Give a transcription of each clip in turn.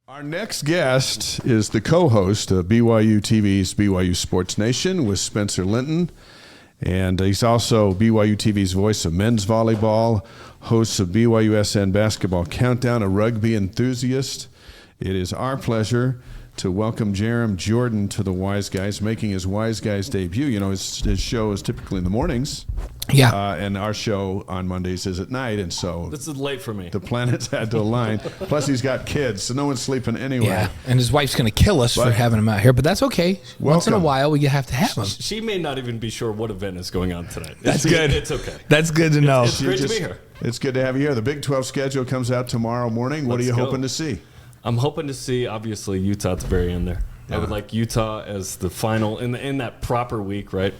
Our next guest is the co-host of BYUTV's BYU Sports Nation with Spencer Linton. And he's also BYUTV's voice of men's volleyball, host of BYUSN Basketball Countdown, a rugby enthusiast. It is our pleasure to welcome Jarom Jordan to the Wise Guys, making his Wise Guys debut. You know, his show is typically in the mornings. Yeah. And our show on Mondays is at night, and so this is late for me. The planets had to align. Plus, he's got kids, so no one's sleeping anyway. Yeah, and his wife's going to kill us for having him out here, but that's okay. Welcome. Once in a while, we have to have him. She may not even be sure what event is going on tonight. That's good. It's okay. That's good to know. It's great to be here. It's good to have you here. The Big 12 schedule comes out tomorrow morning. What are you hoping to see? I'm hoping to see, obviously, Utah at the very end there. I would like Utah as the final in that proper week, right?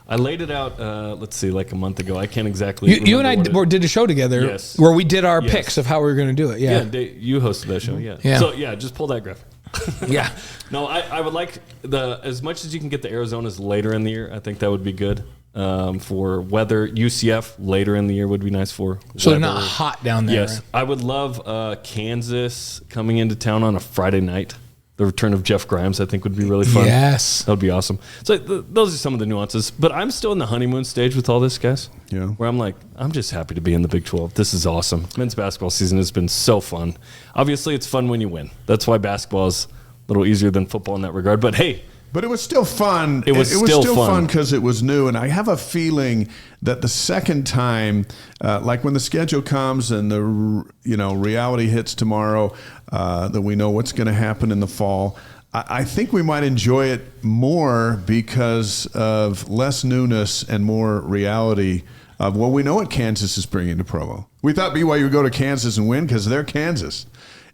I laid it out, let's see, like a month ago. I can't exactly You and I did a show together where we did our picks of how we were going to do it. Yeah, you hosted that show, yeah. So, just pull that graph. Yeah. No, I would like as much as you can get the Arizonas later in the year, I think that would be good. For weather, UCF later in the year would be nice for So weather. they're not hot down there. Yes. I would love Kansas coming into town on a Friday night. The return of Jeff Grimes, I think, would be really fun. Yes. That would be awesome. So those are some of the nuances. But I'm still in the honeymoon stage with all this, guys. Yeah. Where I'm like, I'm just happy to be in the Big 12. This is awesome. Men's basketball season has been so fun. Obviously, it's fun when you win. That's why basketball is a little easier than football in that regard. But, hey. But it was still fun. It was still fun because it was new. And I have a feeling that the second time, like when the schedule comes and the reality hits tomorrow, that we know what's going to happen in the fall, I think we might enjoy it more because of less newness and more reality of, well, we know what Kansas is bringing to Provo. We thought BYU would go to Kansas and win because they're Kansas.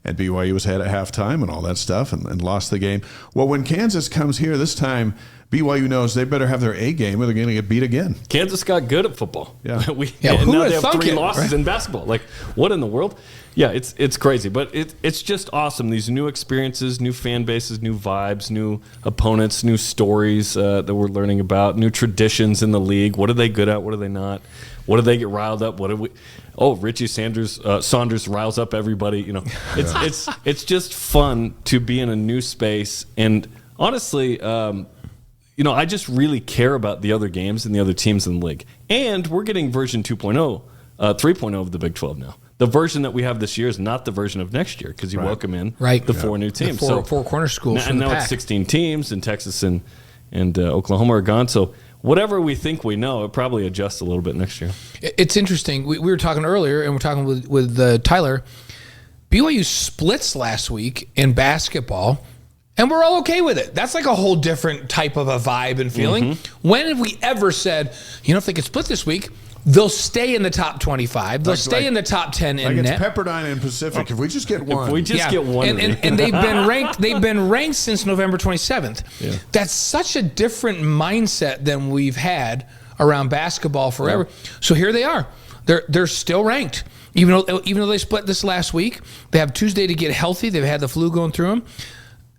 And BYU was ahead at halftime and all that stuff and lost the game. Well, when Kansas comes here this time, BYU knows they better have their A game or they're going to get beat again. Kansas got good at football. Yeah. And now they have 3 losses in basketball. Like, what in the world? Yeah, it's crazy. But it's just awesome. These new experiences, new fan bases, new vibes, new opponents, new stories that we're learning about, new traditions in the league. What are they good at? What are they not? What do they get riled up? What do we? Oh, Richie Saunders riles up everybody. You know, it's just fun to be in a new space. And honestly, I just really care about the other games and the other teams in the league. And we're getting version 2.0, 3.0 of the Big 12 now. The version that we have this year is not the version of next year because you welcome in the 4 new teams. The four corner schools. And now it's 16 teams, and Texas and Oklahoma are gone. So whatever we think we know, it probably adjusts a little bit next year. It's interesting. We were talking earlier, and we're talking with Tyler. BYU splits last week in basketball, and we're all okay with it. That's like a whole different type of a vibe and feeling. Mm-hmm. When have we ever said, if they get split this week, they'll stay in the top 25. They'll stay in the top 10 in net. It's Pepperdine and Pacific. If we just get one. If we just get one. And they've been ranked. They've been ranked since November 27th. Yeah. That's such a different mindset than we've had around basketball forever. Yeah. So here they are. They're still ranked. Even though they split this last week, they have Tuesday to get healthy. They've had the flu going through them.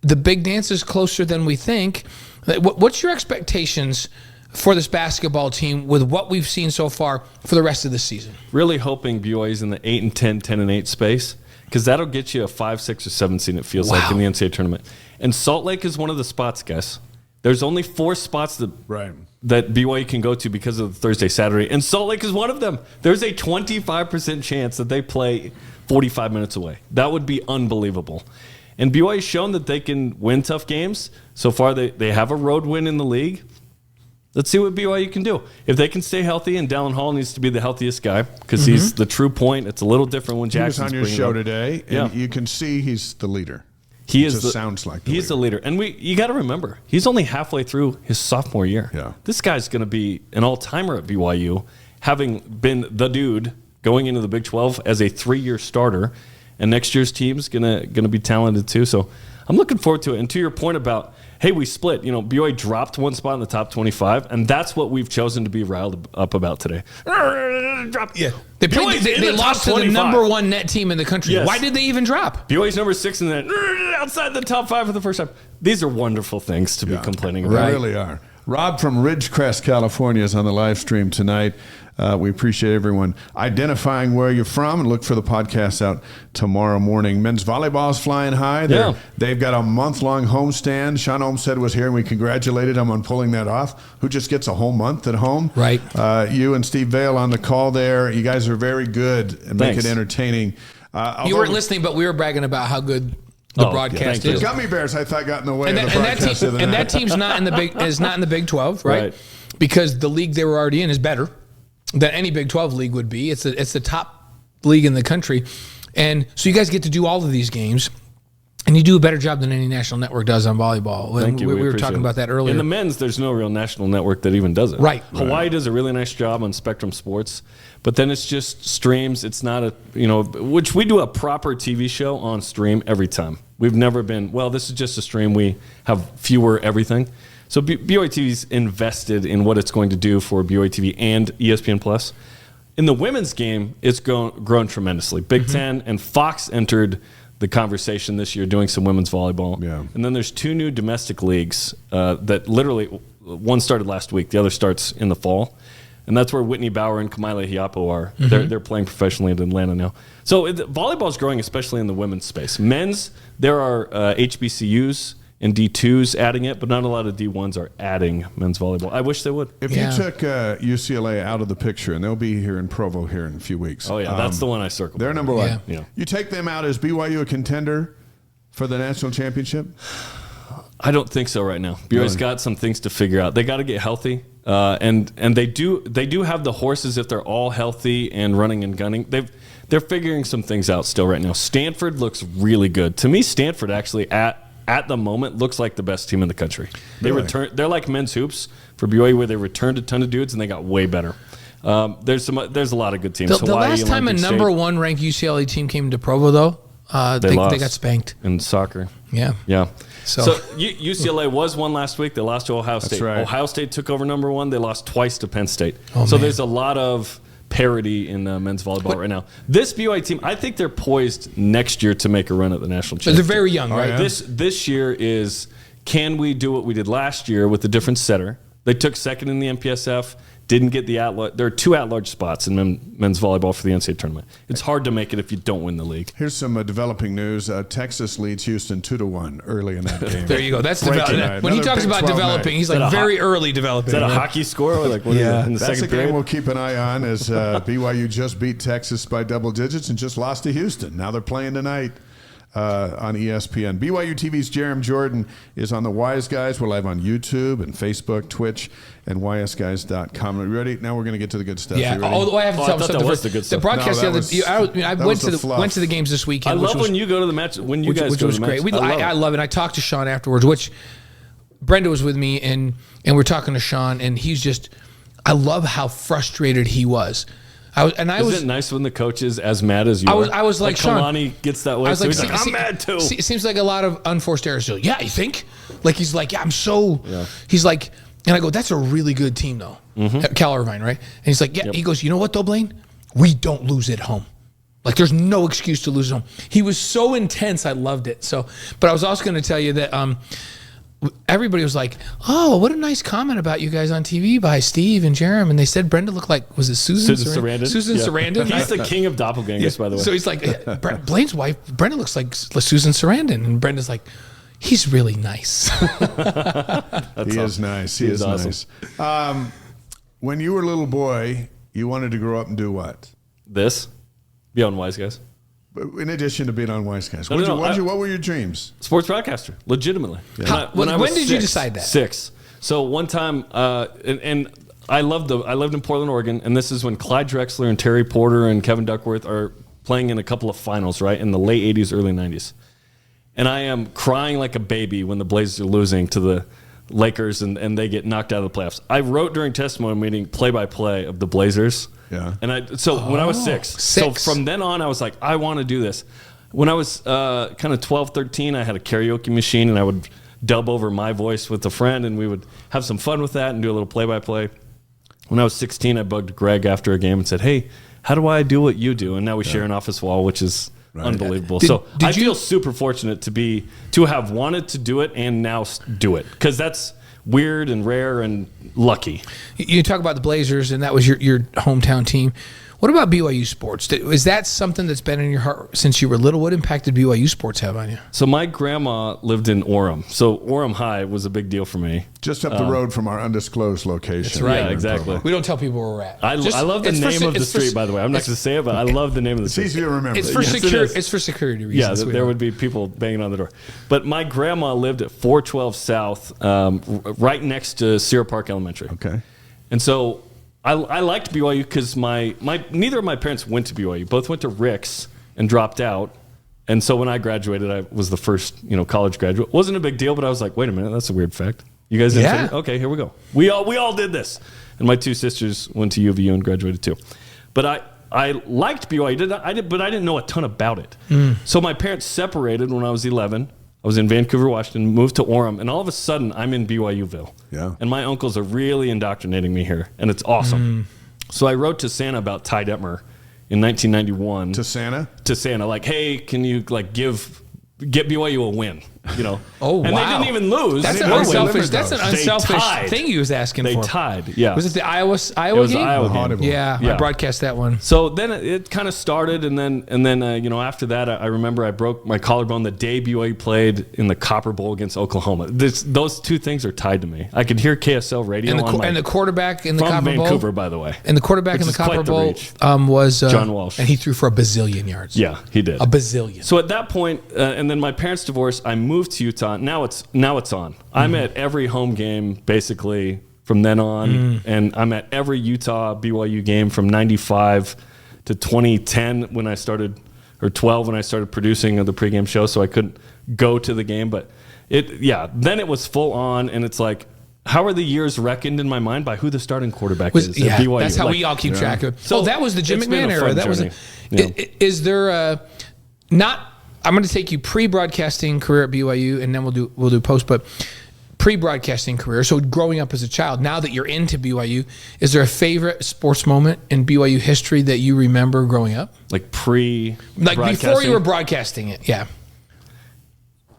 The big dance is closer than we think. What's your expectations for this basketball team with what we've seen so far for the rest of the season? Really hoping BYU's in the 8 and 10, 10 and 8 space, because that'll get you a 5, 6, or 7 seed, it feels like, in the NCAA tournament. And Salt Lake is one of the spots, guys. There's only 4 spots that BYU can go to because of the Thursday, Saturday, and Salt Lake is one of them. There's a 25% chance that they play 45 minutes away. That would be unbelievable. And BYU's shown that they can win tough games. So far, they have a road win in the league. Let's see what BYU can do. If they can stay healthy, and Dallin Hall needs to be the healthiest guy because he's the true point. It's a little different when Jackson's on your show today, and you can see he's the leader. Sounds like he's the leader. And you got to remember, he's only halfway through his sophomore year. Yeah. This guy's going to be an all-timer at BYU, having been the dude going into the Big 12 as a 3-year starter. And next year's team's gonna be talented too. So I'm looking forward to it. And to your point about, hey, we split. BYU dropped 1 spot in the top 25, and that's what we've chosen to be riled up about today. Yeah, they lost to the number 1 net team in the country. Yes. Why did they even drop? BYU's number 6 and then outside the top 5 for the first time. These are wonderful things to be complaining about. They really are. Rob from Ridgecrest, California is on the live stream tonight. We appreciate everyone identifying where you're from, and look for the podcast out tomorrow morning. Men's volleyball is flying high. They've got a month-long homestand. Sean Olmstead was here, and we congratulated him on pulling that off. Who just gets a whole month at home? Right. You and Steve Vale on the call there. You guys are very good and make it entertaining. You weren't listening, but we were bragging about how good the broadcast is. The Gummy Bears, I thought, got in the way of the broadcast. That team's not in the Big 12, right? Because the league they were already in is better than any Big 12 league would be. It's the top league in the country. And so you guys get to do all of these games, and you do a better job than any national network does on volleyball. Thank you. We were talking about that earlier. In the men's, there's no real national network that even does it. Right. Hawaii does a really nice job on Spectrum Sports, but then it's just streams. It's not which we do a proper TV show on stream every time. We've never been, this is just a stream. We have fewer everything. So BYUTV's invested in what it's going to do for BYUTV and ESPN+. In the women's game, it's grown tremendously. Big Ten and Fox entered the conversation this year doing some women's volleyball. Yeah. And then there's 2 new domestic leagues that literally, one started last week, the other starts in the fall. And that's where Whitney Bauer and Kamaila Hiapo are. They're playing professionally in Atlanta now. So volleyball is growing, especially in the women's space. Men's, there are HBCUs and D2s adding it, but not a lot of D1s are adding men's volleyball. I wish they would. If you took UCLA out of the picture, and they'll be here in Provo here in a few weeks. Oh, yeah, that's the one I circled. They're number one. Yeah. You take them out, is BYU a contender for the national championship? I don't think so right now. BYU's got some things to figure out. They got to get healthy, and they do have the horses if they're all healthy and running and gunning. They're figuring some things out still right now. Stanford looks really good. To me, Stanford actually at the moment looks like the best team in the country. They're like men's hoops for BYU, where they returned a ton of dudes and they got way better. There's a lot of good teams. The last time a number 1 ranked UCLA team came to Provo, though, they got spanked in soccer. Yeah. So UCLA was one last week. They lost to Ohio State. That's right. Ohio State took over number 1. They lost twice to Penn State. There's a lot of parity in men's volleyball right now. This BYU team, I think they're poised next year to make a run at the national championship. They're very young, right? Yeah. This year is, can we do what we did last year with a different setter? They took second in the MPSF, didn't get the at-large. There are 2 at-large spots in men's volleyball for the NCAA tournament. It's hard to make it if you don't win the league. Here's some developing news. Texas leads Houston 2-1 early in that game. There you go. That's developing. When he talks about developing, he's like very early developing. Is that a hockey score? Or like what is it, in the That's second a game period? we'll keep an eye on, as BYU just beat Texas by double digits and just lost to Houston. Now they're playing tonight on ESPN. BYUTV's Jarom Jordan is on the Wise Guys. We're live on YouTube and Facebook, Twitch, and ysguys.com. Are you ready? Now we're going to get to the good stuff. Yeah. I have to tell you something. The good stuff. The broadcast I went to the games this weekend. I love when you go to the match. When you guys go to the match. Which was great. I love it. I talked to Sean afterwards, which Brenda was with me, and we're talking to Sean, and he's just, I love how frustrated he was. Isn't it nice when the coach is as mad as you are? I was like Sean. Kalani gets that way. So he's like, I'm mad too. It seems like a lot of unforced errors. So, yeah, you think? Like, he's like, yeah, I'm so. Yeah. He's like, and I go, that's a really good team, though. Cal Irvine, right? And he's like, yeah. He goes, you know what, though, Blaine? We don't lose at home. Like, there's no excuse to lose at home. He was so intense. I loved it. So, but I was also going to tell you that everybody was like, oh, what a nice comment about you guys on TV by Steve and Jarom. And they said Brenda looked like, was it Susan Sarandon? Susan Sarandon. He's the king of doppelgangers, by the way. So he's like, Blaine's wife, Brenda looks like Susan Sarandon. And Brenda's like, he's really nice. He is nice. He is awesome. Nice. When you were a little boy, you wanted to grow up and do what? Be on Wise Guys. In addition to being on Wise Guys, what were your dreams? Sports broadcaster, legitimately. Yeah. When did you decide that? 6. So one time, and I lived in Portland, Oregon, and this is when Clyde Drexler and Terry Porter and Kevin Duckworth are playing in a couple of finals, right, in the late 80s, early 90s. And I am crying like a baby when the Blazers are losing to the Lakers and they get knocked out of the playoffs. I wrote during testimony meeting play-by-play of the Blazers. Yeah. And when I was 6. So from then on, I was like, I want to do this. When I was kind of 12, 13, I had a karaoke machine, and I would dub over my voice with a friend, and we would have some fun with that and do a little play-by-play. When I was 16, I bugged Greg after a game and said, hey, how do I do what you do? And now we share an office wall, which is unbelievable. I feel super fortunate to have wanted to do it and now do it, because weird and rare and lucky. You talk about the Blazers, and that was your hometown team. What about BYU sports? Is that something that's been in your heart since you were little? What impact did BYU sports have on you? So my grandma lived in Orem. So Orem High was a big deal for me. Just up the road from our undisclosed location. That's right. Yeah, exactly. We don't tell people where we're at. I love the name of the street, by the way. I'm not going to say it, but I love the name of the street. It's easy to remember. It's for security. It's for security reasons. Yeah, there would be people banging on the door. But my grandma lived at 412 South, right next to Sierra Park Elementary. Okay. And so I liked BYU because neither of my parents went to BYU. Both went to Rick's and dropped out. And so when I graduated, I was the first college graduate. Wasn't a big deal, but I was like, wait a minute, that's a weird fact. You guys didn't fit in? Okay, here we go. We all did this. And my two sisters went to U of U and graduated too. But I liked BYU, but I didn't know a ton about it. So my parents separated when I was 11. I was in Vancouver, Washington, moved to Orem, and all of a sudden, I'm in BYUville. Yeah. And my uncles are really indoctrinating me here, and it's awesome. So I wrote to Santa about Ty Detmer in 1991. To Santa? To Santa, like, hey, can you get BYU a win? Oh, and wow. they didn't even lose. That's an unselfish thing he was asking for. They tied, yeah. Was it the Iowa it was game? The Iowa game. Yeah, I broadcast that one. So then it kind of started, and then after that, I remember I broke my collarbone the day BYU played in the Copper Bowl against Oklahoma. Those two things are tied to me. I could hear KSL radio and the quarterback in the Copper Bowl. From Vancouver, by the way. And the quarterback in the Copper Bowl was John Walsh, and he threw for a bazillion yards. Yeah, he did a bazillion. So at that point, and then my parents divorced. I moved to Utah. Now it's on. I'm at every home game basically from then on, and I'm at every Utah BYU game from 95 to 2010 when I started, or 12 when I started producing the pregame show, so I couldn't go to the game. But then it was full on, and it's like, how are the years reckoned in my mind by who the starting quarterback is at BYU? That's how we all keep track of it. So that was the Jim McMahon era. That was. Is there not? I'm going to take you pre-broadcasting career at BYU, and then we'll do post. But pre-broadcasting career, so growing up as a child. Now that you're into BYU, is there a favorite sports moment in BYU history that you remember growing up? Like before you were broadcasting it, yeah.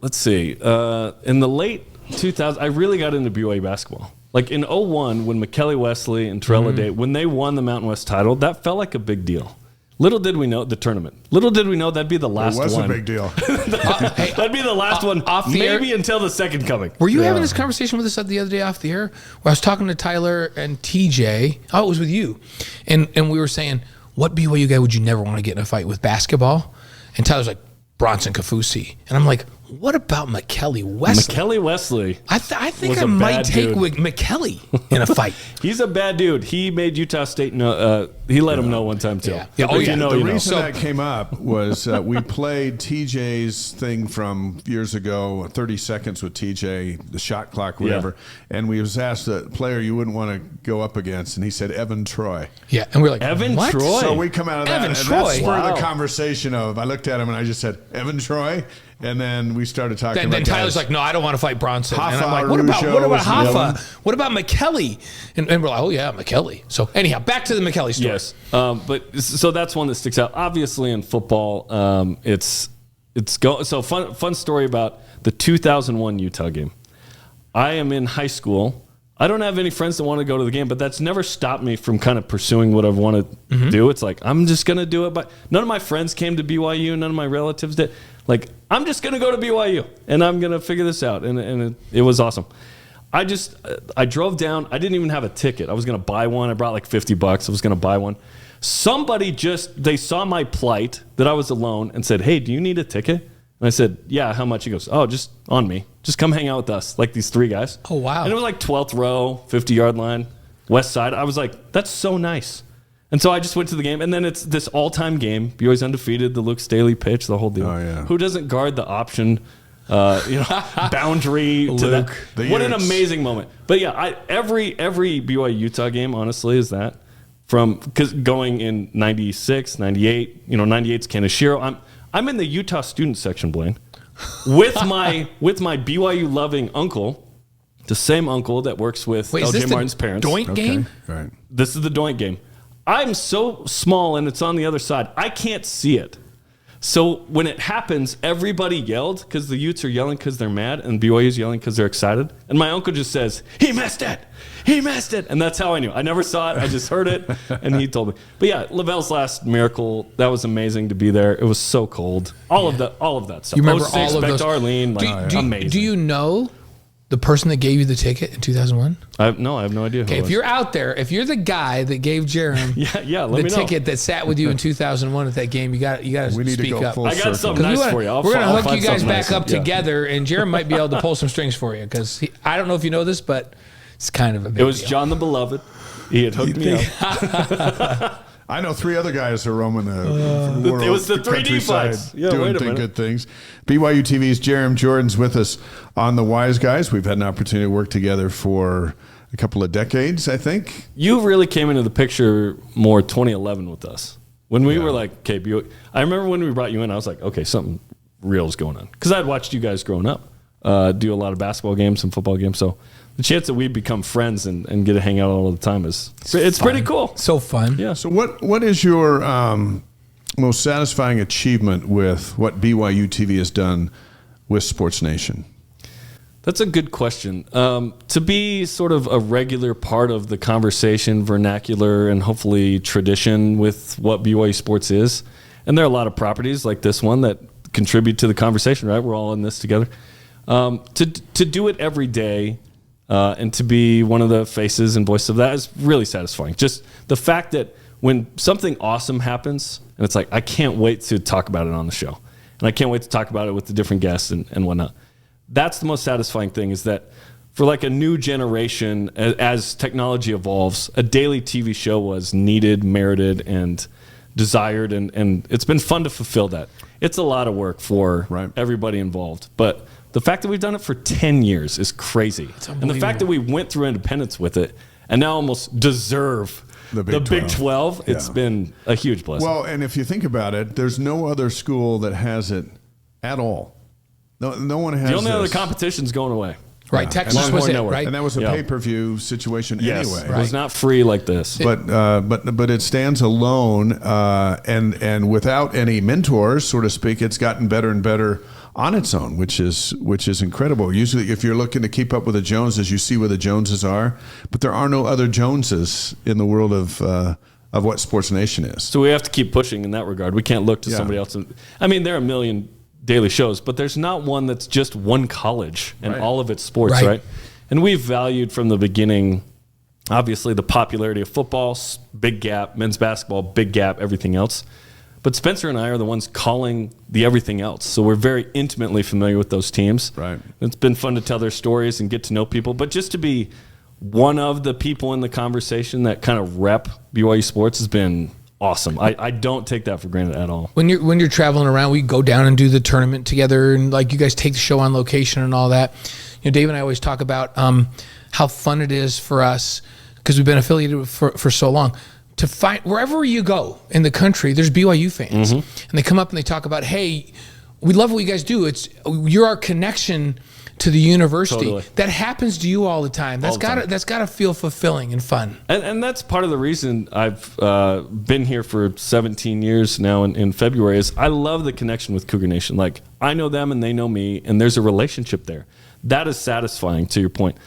Let's see. In the late 2000s, I really got into BYU basketball. Like in 01, when McKelly Wesley and Terrell Day, when they won the Mountain West title, that felt like a big deal. Little did we know the tournament. Little did we know that'd be the last one. It was a big deal. That'd be the last one, maybe until the second coming. Were you having this conversation with us the other day off the air? Where I was talking to Tyler and TJ. Oh, it was with you, and we were saying, what BYU guy would you never want to get in a fight with basketball? And Tyler's like, Bronson Kafusi, and I'm like, what about McKelly Wesley? McKelly Wesley. I think I might take McKelly in a fight. He's a bad dude. He made Utah State know. He let him know one time too. Yeah. The reason that came up was we played TJ's thing from years ago, 30 seconds with TJ, the shot clock, whatever. Yeah. And we was asked a player you wouldn't want to go up against, and he said Evan Troy. Yeah, and we were like, Evan what? Troy. So we come out of that, Evan and Troy. that spurred the conversation of. I looked at him and I just said Evan Troy. And then we started talking about then Tyler's like, no, I don't want to fight Bronson. Hoffa, and I'm like, what about Hoffa? What about McKelly? And we're like, oh, yeah, McKelly. So anyhow, back to the McKelly story. Yes. But so that's one that sticks out. Obviously in football, so fun story about the 2001 Utah game. I am in high school. I don't have any friends that want to go to the game, but that's never stopped me from kind of pursuing what I've wanted to do. It's like, I'm just going to do it. But none of my friends came to BYU. None of my relatives did. Like, I'm just going to go to BYU, and I'm going to figure this out. And it was awesome. I drove down. I didn't even have a ticket. I was going to buy one. I brought like $50. I was going to buy one. Somebody they saw my plight, that I was alone, and said, hey, do you need a ticket? And I said, yeah, how much? He goes, oh, just on me. Just come hang out with us, like these three guys. Oh, wow. And it was like 12th row, 50-yard line, west side. I was like, that's so nice. And so I just went to the game, and then it's this all-time game. BYU's undefeated, the Luke Staley pitch, the whole deal. Oh, yeah. Who doesn't guard the option, boundary to that? What an amazing moment. But yeah, every BYU Utah game, honestly, is that. Because going in 96, 98, 98's Kaneshiro. I'm in the Utah student section, Blaine, with my BYU loving uncle, the same uncle that works with LJ Martin's parents. Doink game? Right. This is the Doink game. I'm so small and it's on the other side. I can't see it. So when it happens, everybody yelled because the Utes are yelling because they're mad and BYU's yelling because they're excited. And my uncle just says, he missed it. He missed it. And that's how I knew. I never saw it. I just heard it. And he told me. But yeah, Lavelle's last miracle, that was amazing to be there. It was so cold. All of that stuff. You remember all of those? Arlene, amazing. Do you know the person that gave you the ticket in 2001? I have no idea. Okay, if you're out there, if you're the guy that gave Jarom the ticket that sat with you in 2001 at that game, you got to speak up. I got something nice for you. We're going to hook you guys back up together, and Jarom might be able to pull some strings for you because I don't know if you know this, but it's kind of a big It was deal. John the Beloved. He had hooked me up. I know 3 other guys who are roaming the world. It was the 3D fights. Yeah, doing good things. BYUTV's Jarom Jordan's with us on the Wise Guys. We've had an opportunity to work together for a couple of decades, I think. You really came into the picture more 2011 with us. When we were like, okay, I remember when we brought you in, I was like, okay, something real is going on. Because I'd watched you guys growing up do a lot of basketball games and football games. So the chance that we become friends and get to hang out all the time it's pretty cool. So fun. Yeah. So what is your most satisfying achievement with what BYUtv has done with SportsNation? That's a good question. To be sort of a regular part of the conversation, vernacular, and hopefully tradition with what BYU sports is. And there are a lot of properties like this one that contribute to the conversation, right? We're all in this together. To do it every day and to be one of the faces and voices of that is really satisfying. Just the fact that when something awesome happens, and it's like, I can't wait to talk about it on the show. And I can't wait to talk about it with the different guests and whatnot. That's the most satisfying thing, is that for like a new generation, as technology evolves, a daily TV show was needed, merited, and desired, and it's been fun to fulfill that. It's a lot of work for everybody involved, but the fact that we've done it for 10 years is crazy. And the fact that we went through independence with it and now almost deserve the Big 12, it's been a huge blessing. Well, and if you think about it, there's no other school that has it at all. No one has. The only other competition's going away. Right, Texas was it, right? And that was a pay-per-view situation anyway. It was not free like this. But it stands alone, and without any mentors, so to speak, it's gotten better and better on its own, which is incredible. Usually, if you're looking to keep up with the Joneses, you see where the Joneses are, but there are no other Joneses in the world of what SportsNation is. So we have to keep pushing in that regard. We can't look to somebody else. I mean, there are a million daily shows, but there's not one that's just one college and all of its sports, right? And we've valued from the beginning, obviously, the popularity of football, big gap, men's basketball, big gap, everything else. But Spencer and I are the ones calling the everything else. So we're very intimately familiar with those teams. Right. It's been fun to tell their stories and get to know people. But just to be one of the people in the conversation that kind of rep BYU sports has been awesome. I don't take that for granted at all. When you're traveling around, we go down and do the tournament together, and like you guys take the show on location and all that. You know, Dave and I always talk about how fun it is for us, because we've been affiliated for so long, to find wherever you go in the country, there's BYU fans, and they come up and they talk about, hey, we love what you guys do. You're our connection to the university. Totally. That happens to you all the time. That's gotta feel fulfilling and fun. And that's part of the reason I've been here for 17 years now in February is I love the connection with Cougar Nation. Like, I know them and they know me, and there's a relationship there. That is satisfying, to your point.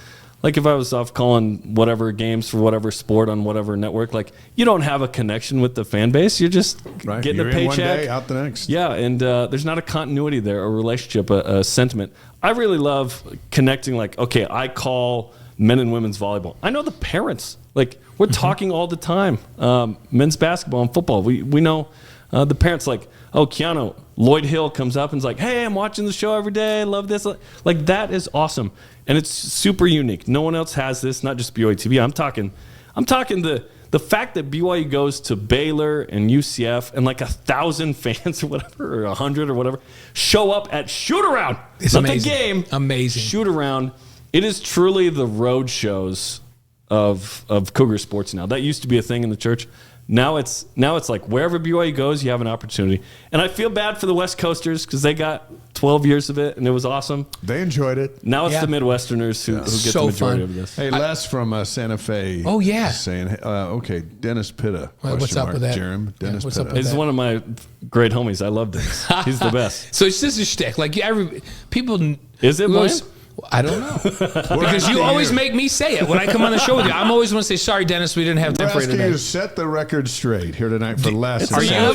Like, if I was off calling whatever games for whatever sport on whatever network, like, you don't have a connection with the fan base. You're just getting You're a paycheck. in one day, out the next. Yeah, and there's not a continuity there, a relationship, a sentiment. I really love connecting, like, okay, I call men and women's volleyball. I know the parents. Like, we're talking all the time. Men's basketball and football. We know the parents, like, oh, Keanu, Lloyd Hill comes up and is like, hey, I'm watching the show every day. I love this. Like, that is awesome. And it's super unique. No one else has this, not just BYUtv. I'm talking the fact that BYU goes to Baylor and UCF and like 1,000 fans or whatever, or 100 or whatever, show up at shoot-around. It's not amazing. the game. Amazing. Shoot-around. It is truly the road shows of Cougar sports now. That used to be a thing in the church. Now it's like wherever BYU goes, you have an opportunity. And I feel bad for the West Coasters because they got 12 years of it, and it was awesome. They enjoyed it. Now it's the Midwesterners who get the majority of this. Hey, Les from Santa Fe. Oh, yeah. Saying, okay, Dennis Pitta. What's up with that? Jarom, Dennis what's up Pitta. with He's one of my great homies. I love Dennis. He's the best. So it's just a shtick. Like people. Is it, Blaine? I don't know. Because you always make me say it when I come on the show with you. I'm always want to say, sorry, Dennis, we didn't have time for you We're today. asking you to set the record straight here tonight for Les.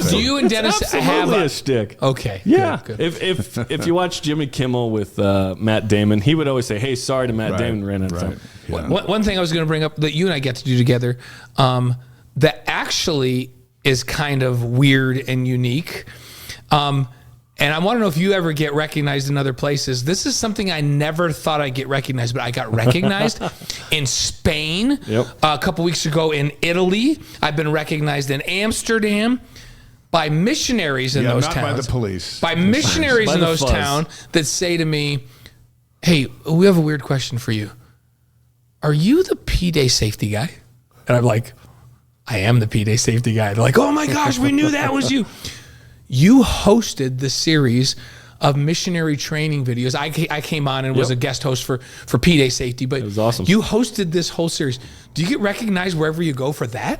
Do you and Dennis have a shtick? Okay. Yeah. Good. If you watch Jimmy Kimmel with Matt Damon, he would always say, hey, sorry to Matt Damon, ran out of time. Yeah. One thing I was going to bring up that you and I get to do together that actually is kind of weird and unique. And I want to know if you ever get recognized in other places. This is something I never thought I'd get recognized, but I got recognized in Spain a couple weeks ago, in Italy. I've been recognized in Amsterdam by missionaries in those not towns. by the police. By missionaries By in the those fuzz. towns that say to me, hey, we have a weird question for you. Are you the P-Day safety guy? And I'm like, I am the P-Day safety guy. They're like, oh my gosh, we knew that was you. You hosted the series of missionary training videos. I came on and was a guest host for P-Day safety, but it was awesome. You hosted this whole series. Do you get recognized wherever you go for that?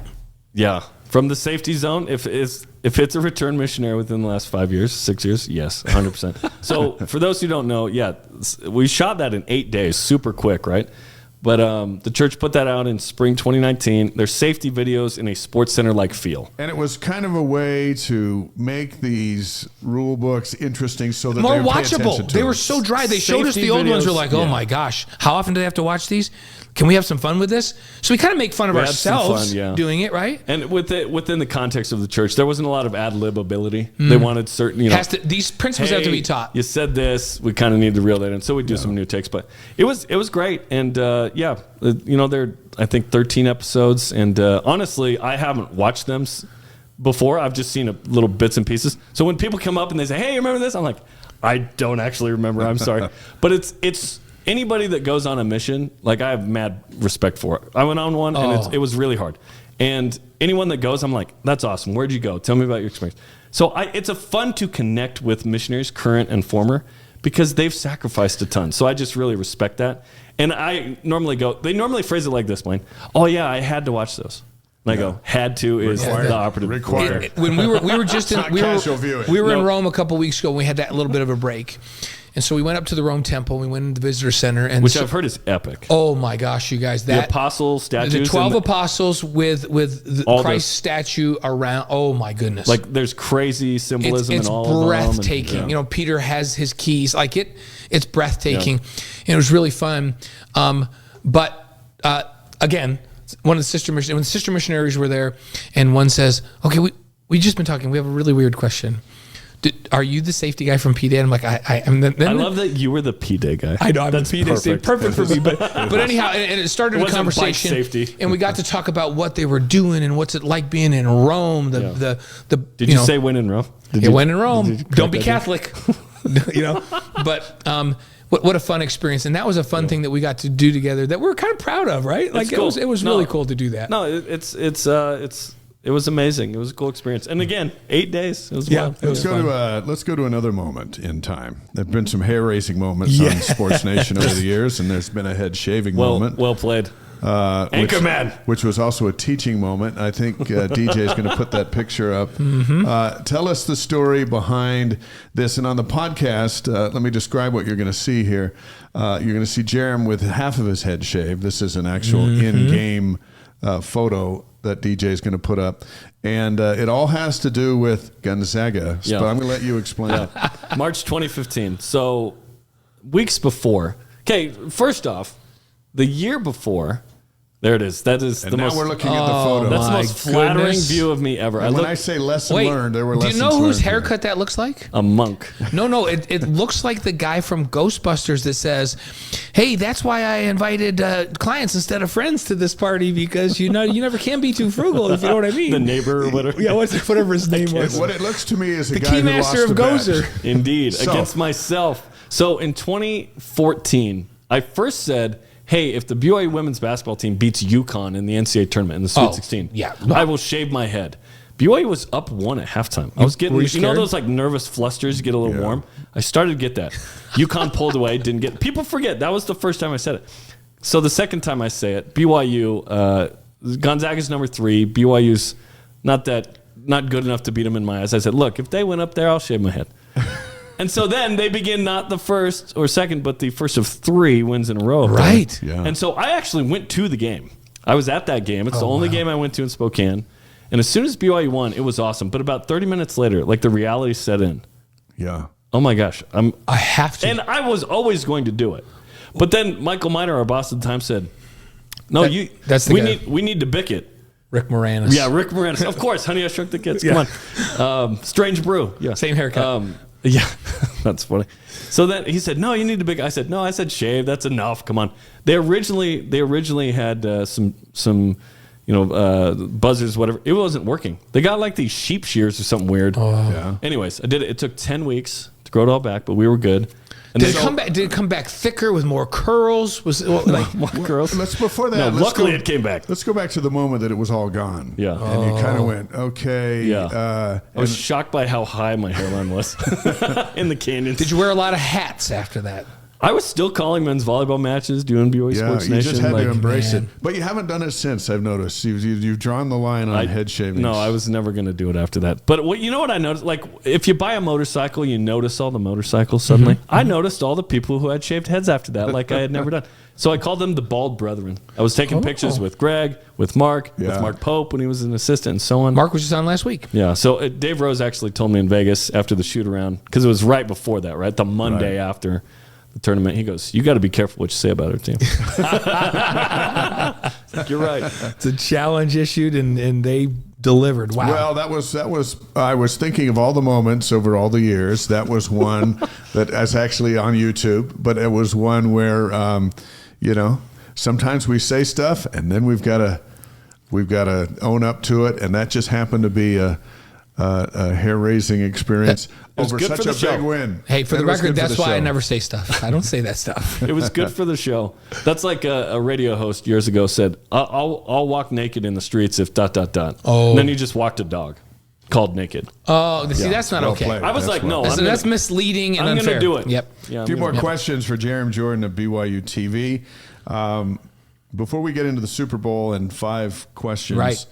Yeah. From the safety zone, if it's a return missionary within the last 5 years, 6 years, yes, 100%. So for those who don't know, we shot that in 8 days, super quick, right? But the church put that out in spring 2019. There's safety videos in a sports center-like feel. And it was kind of a way to make these rule books interesting so that More they would pay watchable. attention to They them. were so dry. They showed us Safety the old ones. videos, We're like, oh my gosh, how often do they have to watch these? Can we have some fun with this? So we kind of make fun of had some ourselves fun, doing it, right? And within the context of the church, there wasn't a lot of ad-lib ability. They wanted certain, These principles have to be taught. You said this, we kind of need to reel that in. So we do some new takes, but it was great. And they're, I think, 13 episodes. And honestly, I haven't watched them before. I've just seen little bits and pieces. So when people come up and they say, hey, you remember this? I'm like, I don't actually remember. I'm sorry. But it's anybody that goes on a mission, like, I have mad respect for it. I went on one, and it was really hard. And anyone that goes, I'm like, that's awesome. Where'd you go? Tell me about your experience. So it's a fun to connect with missionaries, current and former, because they've sacrificed a ton. So I just really respect that. And I normally they normally phrase it like this, Blaine. Oh, yeah, I had to watch those. And I go, had to is the operative. Required. When we were just in casual viewing. we were in Rome a couple weeks ago, and we had that little bit of a break. And so we went up to the Rome Temple. We went into the visitor center, Which I've heard is epic. Oh my gosh, you guys! The apostle statues, the 12 apostles with the Christ statue around. Oh my goodness! Like, there's crazy symbolism it's in all of them. breathtaking. And, Peter has his keys. Like it's breathtaking, and it was really fun. But again, when the sister missionaries were there, and one says, "Okay, we just been talking. We have a really weird question. Are you the safety guy from P-Day?" I'm like, I am. I love that you were the P-Day guy. I know, I'm That's the P-Day safety. Perfect for me. But anyhow, and it started a conversation. Bike safety. And we got to talk about what they were doing and what's it like being in Rome. Did you say when in Rome? When in Rome. Don't be Catholic. But what a fun experience. And that was a fun thing that we got to do together that we're kind of proud of, right? Like, cool. it was really cool to do that. No, it was amazing. It was a cool experience. And again, 8 days. It was wild. Let's go to another moment in time. There've been some hair-raising moments on SportsNation over the years, and there's been a head-shaving moment. Well played. Anchorman. Which was also a teaching moment. I think DJ is going to put that picture up. Tell us the story behind this. And on the podcast, let me describe what you're going to see here. You're going to see Jarom with half of his head shaved. This is an actual in-game photo that DJ is going to put up. And it all has to do with Gonzaga. Yeah. But I'm going to let you explain it. March 2015. So weeks before. Okay, first off, the year before, there it is. That is And the now most. we're looking at the photo. That's the my most flattering goodness. view of me ever. And when I say lesson learned, there were lessons Do you know whose learned here. haircut that looks like? A monk. No, it looks like the guy from Ghostbusters that says, "Hey, that's why I invited clients instead of friends to this party, because you never can be too frugal, if you know what I mean." The neighbor or whatever. Yeah, whatever his name was. What it looks to me is a The guy who Keymaster lost of the bet. Gozer. Indeed, So- against myself. So in 2014, I first said, hey, if the BYU women's basketball team beats UConn in the NCAA tournament in the Sweet 16, I will shave my head. BYU was up 1 at halftime. I was getting, you know those like nervous flusters, you get a little warm? I started to get that. UConn pulled away, didn't get, people forget, that was the first time I said it. So the second time I say it, BYU, Gonzaga's number 3, BYU's not good enough to beat them in my eyes. I said, look, if they went up there, I'll shave my head. And so then they begin not the first or second, but the first of 3 wins in a row. Right. Yeah. And so I actually went to the game. I was at that game. It's the only game I went to in Spokane. And as soon as BYU won, it was awesome. But about 30 minutes later, like the reality set in. Yeah. Oh my gosh. I have to. And I was always going to do it. But then Michael Miner, our boss at the time, said, no, we need to bick it. Rick Moranis. Yeah, Rick Moranis. Of course, Honey, I Shrunk the Kids. Come on. Strange Brew. Yeah. Same haircut. Yeah, that's funny. So then he said, no, you need to bick. I said, no, I said shave. That's enough. Come on. They originally had some buzzers, whatever. It wasn't working. They got like these sheep shears or something weird. Yeah. Anyways, I did it. It took 10 weeks to grow it all back, but we were good. And Did it come back thicker with more curls? Was it like more curls? Before that, luckily it came back. Let's go back to the moment that it was all gone. Yeah. And you kind of went, okay. Yeah. I was shocked by how high my hairline was in the canyons. Did you wear a lot of hats after that? I was still calling men's volleyball matches, doing BYU SportsNation. You just had to embrace man. it. But you haven't done it since, I've noticed. You've drawn the line on head shavings. No, I was never going to do it after that. But you know what I noticed? Like, if you buy a motorcycle, you notice all the motorcycles suddenly. Mm-hmm. I noticed all the people who had shaved heads after that, like I had never done. So I called them the Bald Brethren. I was taking pictures with Greg, with Mark, with Mark Pope when he was an assistant, and so on. Mark was just on last week. Yeah, so Dave Rose actually told me in Vegas after the shoot-around, because it was right before that, right? The Monday after the tournament, he goes, you got to be careful what you say about our team. You're right. It's a challenge issued, and they delivered. Wow. Well, that was. I was thinking of all the moments over all the years. That was one that is actually on YouTube, but it was one where, sometimes we say stuff and then we've got to own up to it, and that just happened to be a hair-raising experience over such a big win. Hey, for the record, that's why I never say stuff. I don't say that stuff. It was good for the show. That's like a radio host years ago said, I'll walk naked in the streets if ... Oh. And then he just walked a dog called naked. Oh, see, that's not okay. I was like, no. That's misleading and unfair. I'm going to do it. Yep. Yeah, a few more questions for Jarom Jordan of BYUtv. Before we get into the Super Bowl and 5 questions. Right.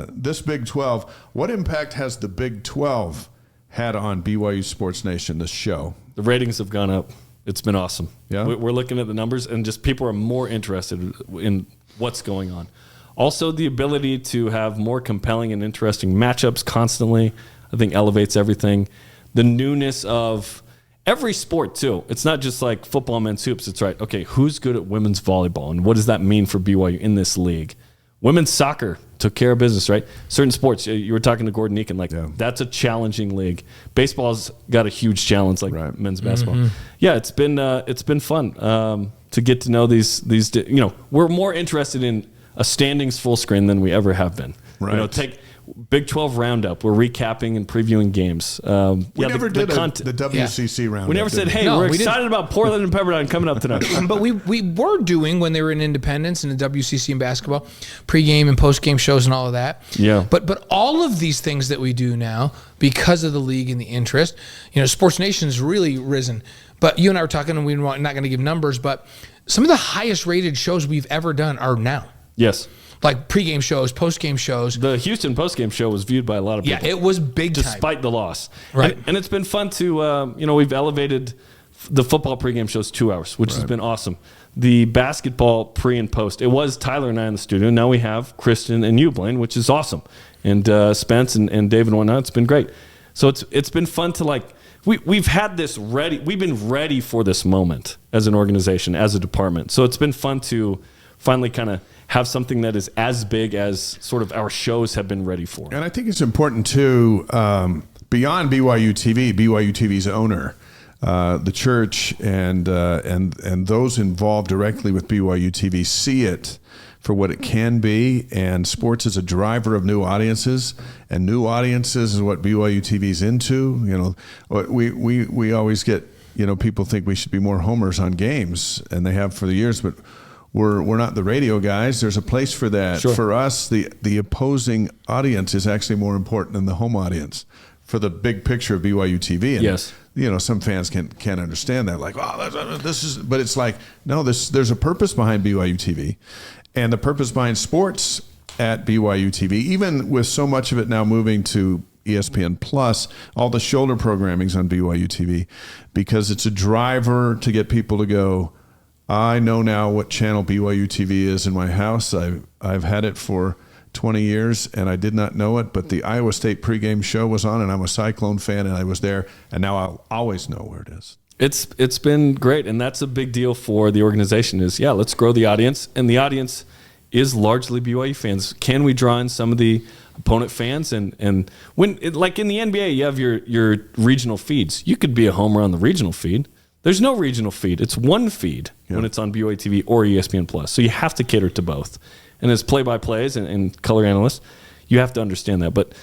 This Big 12, what impact has the Big 12 had on BYU SportsNation, this show? The ratings have gone up. It's been awesome. Yeah. We're looking at the numbers, and just people are more interested in what's going on. Also, the ability to have more compelling and interesting matchups constantly, I think, elevates everything. The newness of every sport, too. It's not just like football, men's hoops. It's right, okay, who's good at women's volleyball, and what does that mean for BYU in this league? Women's soccer took care of business, right? Certain sports, you were talking to Gordon Eakin, that's a challenging league. Baseball's got a huge challenge, like men's basketball. Mm-hmm. Yeah, it's been fun to get to know these. We're more interested in a standings full screen than we ever have been. Right. Take Big 12 Roundup. We're recapping and previewing games. We never did the WCC Roundup. We never said, hey, we're excited about Portland and Pepperdine coming up tonight. But we were doing, when they were in Independence and the WCC and basketball, pregame and postgame shows and all of that. Yeah. But all of these things that we do now, because of the league and the interest, Sports Nation's really risen. But you and I were talking, and we're not going to give numbers, but some of the highest rated shows we've ever done are now. Yes. Like pregame shows, postgame shows. The Houston postgame show was viewed by a lot of people. Yeah, it was big time. Despite the loss. Right. And it's been fun to, we've elevated the football pregame shows 2 hours, which has been awesome. The basketball pre and post, it was Tyler and I in the studio. Now we have Kristen and you, Blaine, which is awesome. And Spence and Dave and whatnot. It's been great. So it's been fun to we've had this ready. We've been ready for this moment as an organization, as a department. So it's been fun to finally kind of have something that is as big as sort of our shows have been ready for. And I think it's important too, beyond BYUtv, BYUtv's owner, the church and those involved directly with BYUtv see it for what it can be, and sports is a driver of new audiences, and new audiences is what BYUtv's into. We always get, people think we should be more homers on games, and they have for the years, but we're not the radio guys. There's a place for that. Sure. For us, the opposing audience is actually more important than the home audience for the big picture of BYU TV. And, yes. Some fans can't understand that. Like, oh, this is, but it's like, no, there's a purpose behind BYU TV, and the purpose behind sports at BYU TV, even with so much of it now moving to ESPN Plus, all the shoulder programming's on BYU TV, because it's a driver to get people to go, I know now what channel BYU TV is in my house. I've had it for 20 years, and I did not know it, but the Iowa State pregame show was on, and I'm a Cyclone fan, and I was there, and now I'll always know where it is. It's been great, and that's a big deal for the organization is, let's grow the audience, and the audience is largely BYU fans. Can we draw in some of the opponent fans? And when, like in the NBA, you have your regional feeds. You could be a homer on the regional feed. There's no regional feed. It's one feed when it's on BYU TV or ESPN Plus. So you have to cater to both. And as play-by-plays and color analysts, you have to understand that. But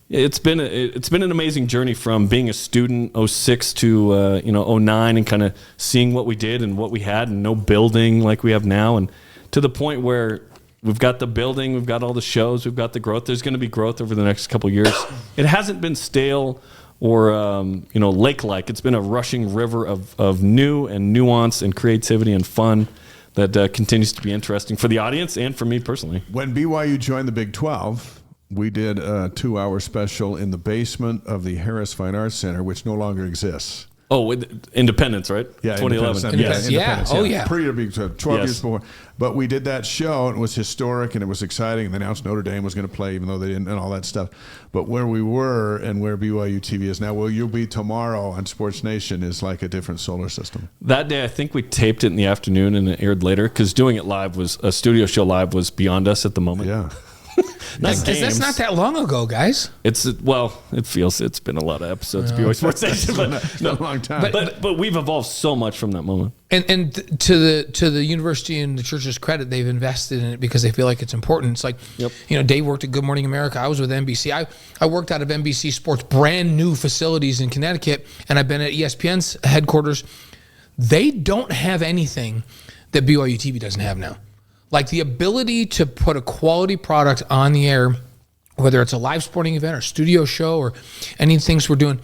it's been an amazing journey from being a student 06 to 09 and kind of seeing what we did and what we had and no building like we have now, and to the point where we've got the building, we've got all the shows, we've got the growth. There's going to be growth over the next couple of years. It hasn't been stale or lake-like. It's been a rushing river of new and nuance and creativity and fun that continues to be interesting for the audience and for me personally. When BYU joined the Big 12, we did a 2-hour special in the basement of the Harris Fine Arts Center, which no longer exists. Oh, Independence, right? Yeah, 2011. Independence. Yeah. Independence, Oh, yeah. Pre 12 years before. But we did that show, and it was historic, and it was exciting. And they announced Notre Dame was going to play, even though they didn't, and all that stuff. But where we were and where BYU TV is now, where you'll be tomorrow on SportsNation, is like a different solar system. That day, I think we taped it in the afternoon and it aired later, because doing it live a studio show live was beyond us at the moment. Yeah. That's not that long ago, guys. It feels it's been a lot of episodes of BYU SportsNation, but It's been a long time. But we've evolved so much from that moment. And to the university and the church's credit, they've invested in it because they feel like it's important. It's like, Dave worked at Good Morning America. I was with NBC. I worked out of NBC Sports, brand new facilities in Connecticut, and I've been at ESPN's headquarters. They don't have anything that BYU TV doesn't have now. Like the ability to put a quality product on the air, whether it's a live sporting event or studio show or any things we're doing,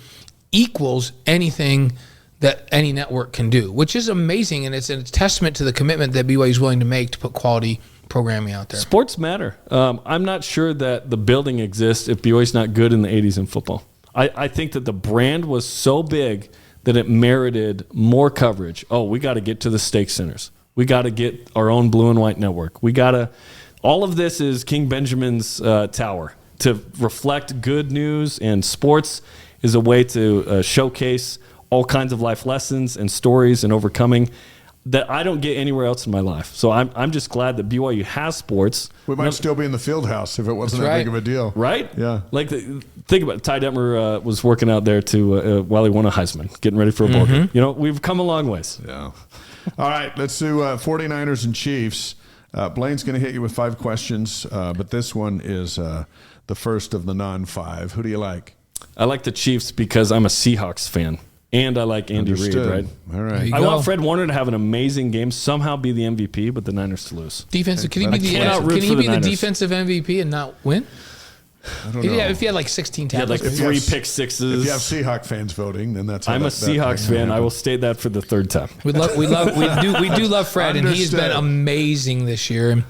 equals anything that any network can do, which is amazing. And it's a testament to the commitment that BYU is willing to make to put quality programming out there. Sports matter. I'm not sure that the building exists if BYU's not good in the 80s in football. I think that the brand was so big that it merited more coverage. Oh, we got to get to the stake centers. We got to get our own blue and white network. All of this is King Benjamin's tower to reflect good news, and sports is a way to showcase all kinds of life lessons and stories and overcoming that I don't get anywhere else in my life. So I'm just glad that BYU has sports. We might still be in the field house if it wasn't that big of a deal. Right? Yeah. Think about it. Ty Detmer was working out there while he won a Heisman, getting ready for a bowl game. We've come a long ways. Yeah. All right, let's do 49ers and Chiefs. Blaine's going to hit you with 5 questions, but this one is the first of the non-5. Who do you like? I like the Chiefs because I'm a Seahawks fan, and I like Andy Reid, right? All right. I want Fred Warner to have an amazing game, somehow be the MVP, but the Niners to lose. Defensive? Can he be the defensive MVP and not win? I don't know. If he had like 16 tackles. He had like 3 pick sixes. If you have Seahawks fans voting, then that's how I'm a Seahawks fan. I will state that for the 3rd time. We do love Fred, and he's been amazing this year.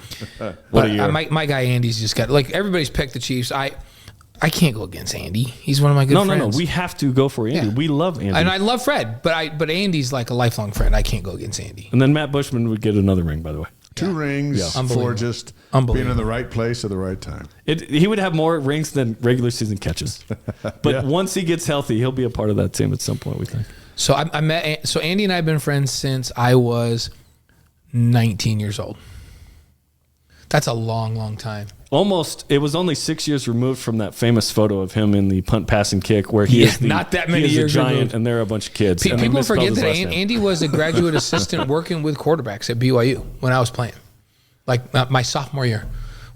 What a year. My guy Andy's just got, like, everybody's picked the Chiefs. I can't go against Andy. He's one of my good friends. No. We have to go for Andy. Yeah. We love Andy. And I love Fred, but Andy's like a lifelong friend. I can't go against Andy. And then Matt Bushman would get another ring, by the way. 2 rings for just being in the right place at the right time. He would have more rings than regular season catches. But once he gets healthy, he'll be a part of that team at some point, we think. So Andy and I have been friends since I was 19 years old. That's a long, long time. It was only 6 years removed from that famous photo of him in the punt, pass, and kick, where he is not that many years a giant, removed. And there are a bunch of kids. People forget that Andy was a graduate assistant working with quarterbacks at BYU when I was playing. Like my sophomore year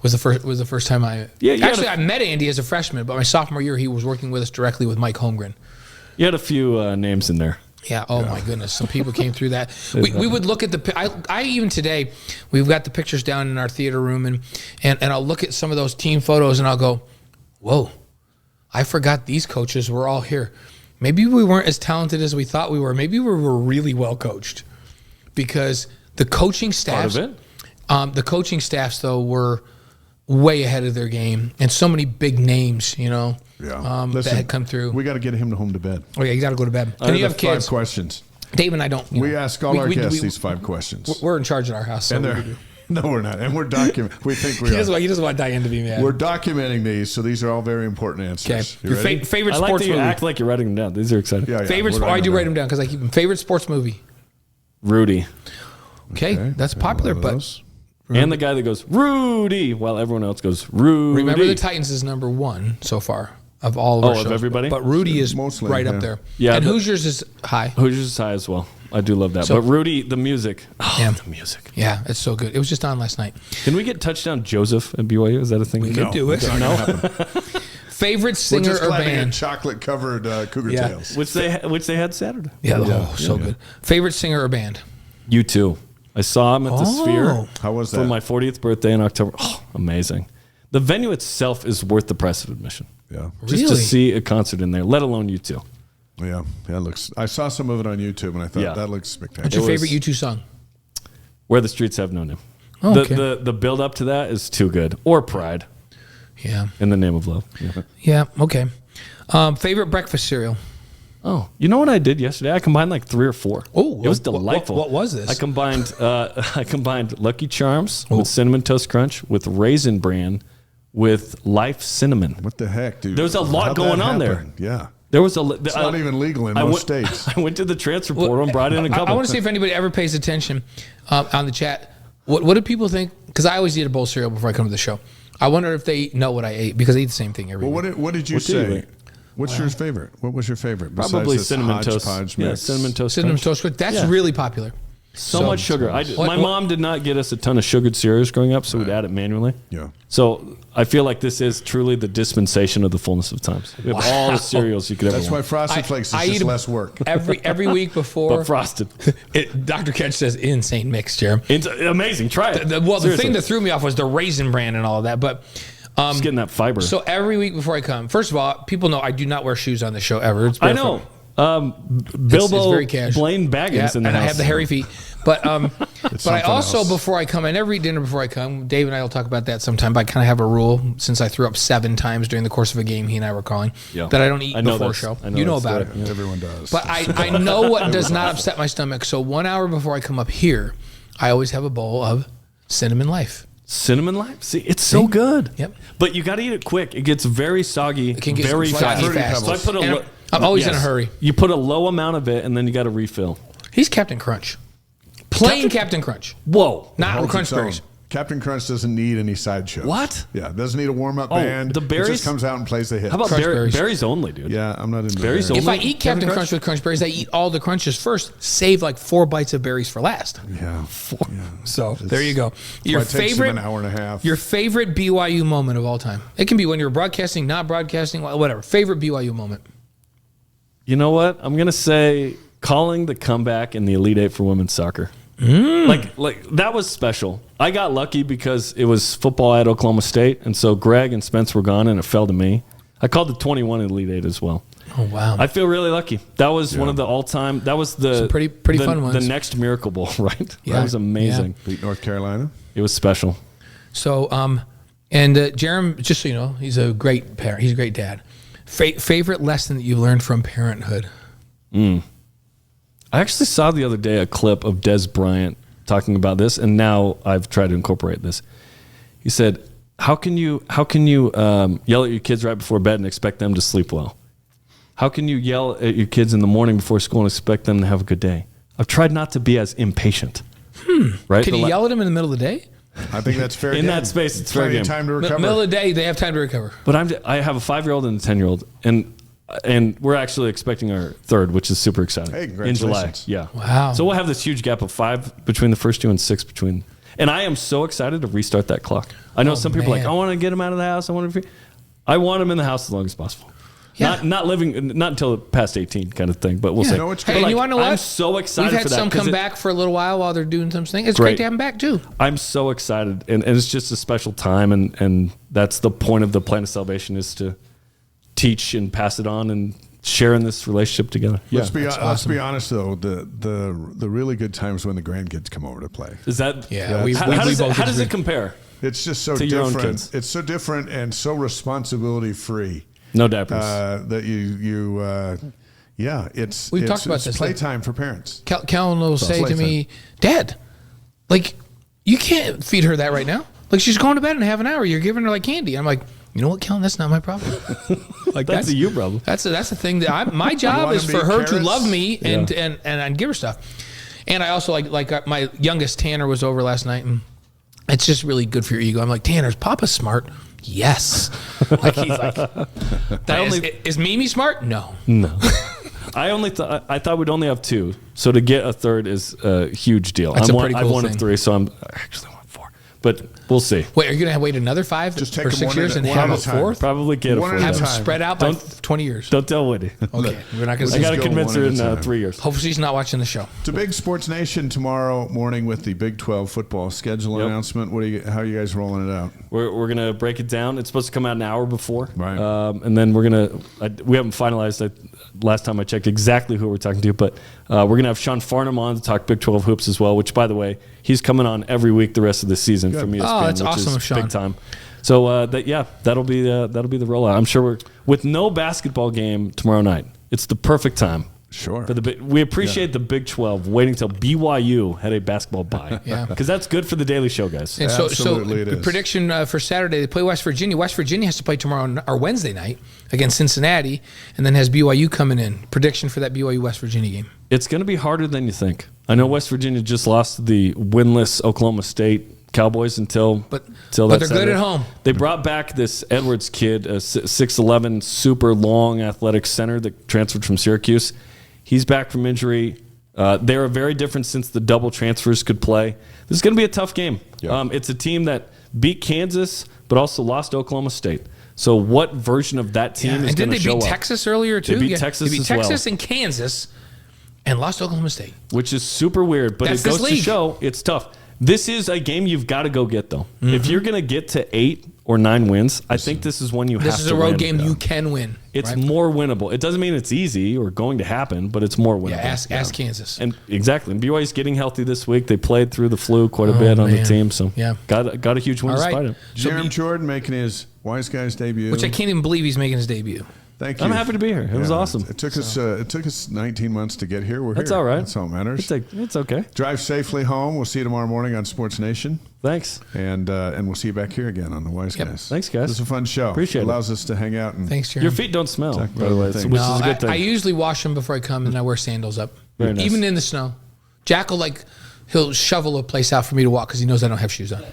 was the first time I met Andy as a freshman, but my sophomore year he was working with us directly with Mike Holmgren. You had a few names in there. Yeah. Oh my goodness. Some people came through that. We would look at I even today, we've got the pictures down in our theater room, and I'll look at some of those team photos and I'll go, whoa, I forgot these coaches were all here. Maybe we weren't as talented as we thought we were. Maybe we were really well coached, because the coaching staffs, the coaching staffs though were way ahead of their game, and so many big names, that had come through. We got to get him home to bed. Oh yeah, you got to go to bed. And you have kids. 5 questions. Dave and I don't. We ask all our guests these 5 questions. We're in charge at our house. So no, we're not. And we're documenting. We think we are. He doesn't want Diane to be mad. We're documenting these, so these are all very important answers. Okay. Your favorite I sports like that you movie? act like you're writing them down. These are exciting. Yeah. Favorite. I do write them down because I keep them. Favorite sports movie? Rudy. Okay, that's popular, but. And the guy that goes, Rudy, while everyone else goes, Rudy. Remember, the Titans is number 1 so far of all of our shows. Of everybody? But Rudy is Mostly, right up there. Yeah, and Hoosiers is high. Hoosiers is high as well. I do love that. So- But Rudy, the music. Oh, Yeah. the music. Yeah, it's so good. It was just on last night. Can we get touchdown Joseph at BYU? Is that a thing? We could do it. Favorite singer or band? Chocolate-covered Cougar Yeah. Tails. Which they had Saturday. Yeah, so good. Favorite singer or band? U2. I saw him at the Sphere. How was that? For my 40th birthday in October. Oh, amazing. The venue itself is worth the price of admission. Yeah. Just to Really? see a concert in there, let alone U2. Yeah. It looks. I saw some of it on YouTube, and I thought that looks What's spectacular. your It was- favorite U2 song? Where the Streets Have No Name. Oh, okay. The build up to that is too good. Or Pride. Yeah. In the Name of Love. Yeah. Yeah, okay. Favorite breakfast cereal? Oh, you know what I did yesterday? I combined like 3 or 4. Oh, it was what- delightful. what was this? I combined Lucky Charms with Cinnamon Toast Crunch with Raisin Bran with Life Cinnamon. What the heck, dude? There's a lot How'd going that on there. happen? Yeah. There was It's not even legal in most states. I went to the transfer portal and brought in a couple. I want to see if anybody ever pays attention on the chat. What do people think? Because I always eat a bowl of cereal before I come to the show. I wonder if they know what I ate, because I eat the same thing every week. What did you say? What's your favorite? What was your favorite? Probably besides this Cinnamon Toast. hodgepodge Yeah, mix? Cinnamon Toast Cinnamon Crunch. Toast Crunch. That's really popular. So much sugar. My What- mom did not get us a ton of sugared cereals growing up, so we'd add it manually. Yeah. So I feel like this is truly the dispensation of the fullness of times. We have all the cereals you could ever That's why want. Frosted Flakes is I just eat 'em less work. Every week before. But frosted. Dr. Ketch says insane mix, Jarom. It's amazing. Try it. The Seriously. thing that threw me off was the Raisin Bran and all of that. But Just getting that fiber. so every week before I come, first of all, people know I do not wear shoes on the show ever. It's I barefoot. know. Bilbo it's very casual. Blaine Baggins Yeah, in the and house. I have the hairy feet. But but I something also, else. before I come, I never eat dinner before I come. Dave and I will talk about that sometime. But I kind of have a rule, since I threw up 7 times during the course of a game he and I were calling, Yeah. that I don't eat I know before that's- show. I know You know that's about the- it. yeah. Everyone does. But I know what does not upset my stomach. So 1 hour before I come up here, I always have a bowl of Cinnamon Life. Cinnamon Life? See, it's so good. Yep. But you got to eat it quick. It gets very soggy, It can get very soggy fast. fast. So I put And I'm always in a hurry. You put a low amount of it, and then you got to refill. He's Captain Crunch. Plain Captain Crunch. Whoa. Not Holds Crunch its own. Berries. Captain Crunch doesn't need any sideshows. What? Yeah, doesn't need a warm-up Oh, band. the It berries? just comes out and plays the hit. How about Crunch berries. berries only, dude? Yeah, I'm not into Berries berries. If I Only eat Captain Captain Crunch with Crunch Berries, I eat all the crunches first. Save like 4 bites of berries for last. Yeah. So there you go. Your favorite an hour and a half. Your favorite BYU moment of all time. It can be when you're broadcasting, not broadcasting, whatever. Favorite BYU moment. You know what? I'm going to say calling the comeback in the Elite Eight for women's soccer. Like that was special. I got lucky because it was football at Oklahoma State, and so Greg and Spence were gone, and it fell to me. I called the 21 in Elite Eight as well. Oh wow! I feel really lucky. That was one of the all-time. That was the pretty fun ones. The next Miracle Bowl, right? Yeah. That was amazing. Beat North Carolina. It was special. So and Jarom, just so you know, he's a great parent. He's a great dad. Favorite lesson that you learned from parenthood. I actually saw the other day a clip of Des Bryant talking about this, and now I've tried to incorporate this. He said, "How can you yell at your kids right before bed and expect them to sleep well? How can you yell at your kids in the morning before school and expect them to have a good day? I've tried not to be as impatient." Right? Can you yell at him in the middle of the day? I think that's fair In game. that space, it's fair plenty game. of time to recover. Middle of the day, they have time to recover. But I have a 5-year-old and a 10-year-old, and we're actually expecting our third, which is super exciting. Hey, in July. congratulations. Yeah. Wow. So we'll have this huge gap of 5 between the first 2 and 6 between. And I am so excited to restart that clock. I know some people are like, man. I want to get him out of the house. I want him in the house as long as possible. Yeah. Not living, not until past 18 kind of thing, but we'll see. No, it's Hey, good. and you want to know what? I'm so excited We've had for that. some 'cause come back for a little while they're doing something. It's Great. great to have them back too. I'm so excited, and it's just a special time, and that's the point of the Plan of Salvation, is to teach and pass it on and share in this relationship together. Let's be honest though. The really good times when the grandkids come over to play. Is that Yeah, how does it compare? It's just so To your own different. kids. It's so different and so responsibility free. No diapers. That it's We've it's, talked about it's this. playtime for parents. Kellen will say to playtime. me, "Dad, like you can't feed her that right now. Like she's going to bed in half an hour. You're giving her like candy." I'm like, you know what, Kellen? That's not my problem. Like that's a you problem. That's the thing that my job want is to for be her to carrots? love me and give her stuff. And I also like my youngest Tanner was over last night, and it's just really good for your ego. I'm like, Tanner's Papa's smart. Yes. Like he's like, is Mimi smart? No. No. I thought we'd only have two, so to get a third is a huge deal. That's I've a pretty cool one thing. of three, so I actually want four, but we'll see. Wait, are you gonna wait another 5 Just take or them 6 one years at and one have at a a time. fourth? Probably get One a at a Have fourth. them time. spread out by 20 years. Don't tell Whitney. Okay, we're not gonna. I got to go convince one her at in a time. 3 years. Hopefully she's not watching the show. It's a big Sports Nation tomorrow morning with the Big 12 football schedule Yep. announcement. How are you guys rolling it out? We're gonna break it down. It's supposed to come out an hour before, Right. And then we haven't finalized. Last time I checked exactly who we're talking to, but we're gonna have Sean Farnham on to talk Big 12 hoops as well. Which, by the way, he's coming on every week the rest of the season from ESPN. Oh, that's which awesome, is Sean. big time. So that'll be the rollout. I'm sure we're with no basketball game tomorrow night. It's the perfect time. Sure. We appreciate the Big 12 waiting till BYU had a basketball bye. Yeah. Because that's good for the Daily Show, guys. And Absolutely it is. prediction for Saturday, they play West Virginia. West Virginia has to play tomorrow or Wednesday night against Cincinnati, and then has BYU coming in. Prediction for that BYU West Virginia game. It's going to be harder than you think. I know West Virginia just lost to the winless Oklahoma State Cowboys until But that they're good Saturday. at home. They brought back this Edwards kid, a 6'11", super long athletic center that transferred from Syracuse. He's back from injury. They're very different since the double transfers could play. This is going to be a tough game. Yeah. It's a team that beat Kansas but also lost to Oklahoma State. So what version of that team is And going didn't to they show beat up? Texas earlier too? They beat Texas They beat as well. Texas and Kansas, and lost to Oklahoma State. Which is super weird, but That's it goes this to league. show it's tough. This is a game you've got to go get, though. Mm-hmm. If you're going to get to 8 or 9 wins, I think this is one you have to win. This is a road game you can win. It's right? more winnable. It doesn't mean it's easy or going to happen, but it's more winnable. Yeah, ask Kansas. And exactly. And BYU's getting healthy this week. They played through the flu quite a bit on the man. team, so Yeah. got a huge win All right. despite it. Jarom Jordan making his Wise Guys debut. Which I can't even believe he's making his debut. Thank you. I'm happy to be here. It was awesome. It took us 19 months to get here. We're That's here. all right. That's all that matters. It's okay. Drive safely home. We'll see you tomorrow morning on Sports Nation. Thanks. And we'll see you back here again on the Wise Guys. Thanks, guys. This is a fun show. Appreciate it. Allows us to hang out and Thanks, Jaron. Your feet don't smell, Talk by the way, about which things. is a good thing. I usually wash them before I come, and I wear sandals up. Very nice. Even in the snow. Jack will he'll shovel a place out for me to walk because he knows I don't have shoes on.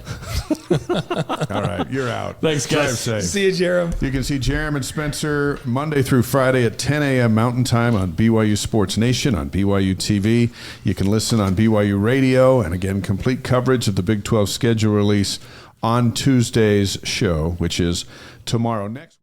all right, you're out. Thanks, Drive guys. safe. See you, Jarom. You can see Jarom and Spencer Monday through Friday at 10 a.m. Mountain Time on BYU Sports Nation on BYUtv. You can listen on BYU Radio, and again, complete coverage of the Big 12 schedule release on Tuesday's show, which is tomorrow. Next.